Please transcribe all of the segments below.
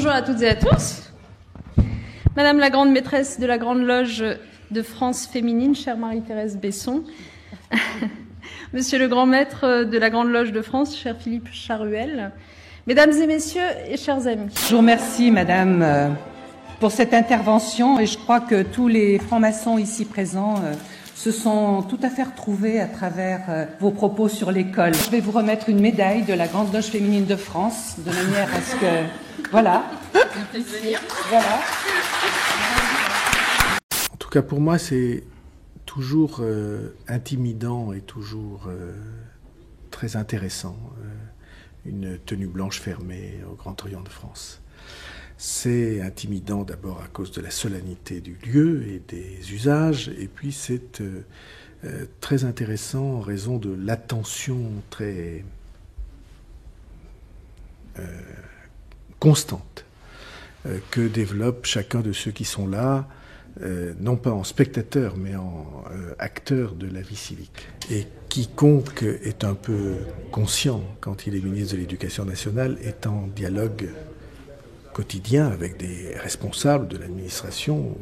Bonjour à toutes et à tous. Madame la grande maîtresse de la Grande Loge de France féminine, chère Marie-Thérèse Besson. Monsieur le grand maître de la Grande Loge de France, cher Philippe Charuel. Mesdames et messieurs et chers amis. Je vous remercie, madame, pour cette intervention et je crois que tous les francs-maçons ici présents se sont tout à fait retrouvés à travers vos propos sur l'école. Je vais vous remettre une médaille de la Grande Loge féminine de France, de manière à ce que... Voilà. Voilà. En tout cas, pour moi, c'est toujours intimidant et toujours très intéressant, une tenue blanche fermée au Grand Orient de France. C'est intimidant d'abord à cause de la solennité du lieu et des usages, et puis c'est très intéressant en raison de l'attention très constante que développe chacun de ceux qui sont là, non pas en spectateurs, mais en acteurs de la vie civique. Et quiconque est un peu conscient, quand il est ministre de l'Éducation nationale, est en dialogue quotidien avec des responsables de l'administration,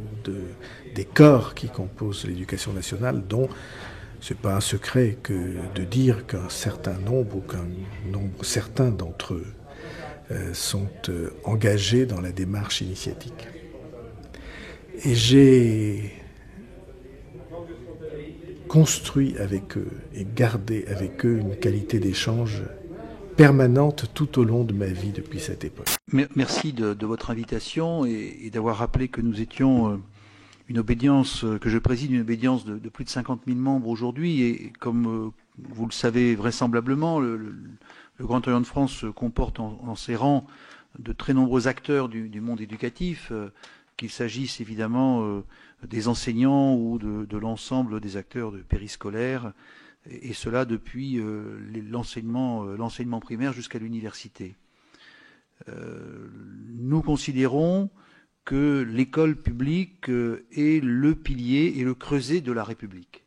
des corps qui composent l'éducation nationale, dont c'est pas un secret que de dire qu'un certain nombre ou qu'un nombre certain d'entre eux sont engagés dans la démarche initiatique. Et j'ai construit avec eux et gardé avec eux une qualité d'échange permanente tout au long de ma vie depuis cette époque. Merci de votre invitation et d'avoir rappelé que nous étions une obédience, que je préside une obédience de plus de 50 000 membres aujourd'hui et comme vous le savez vraisemblablement, le Grand Orient de France comporte en ses rangs de très nombreux acteurs du monde éducatif, qu'il s'agisse évidemment des enseignants ou de l'ensemble des acteurs de périscolaire, et cela depuis l'enseignement primaire jusqu'à l'université. Nous considérons que l'école publique est le pilier et le creuset de la République.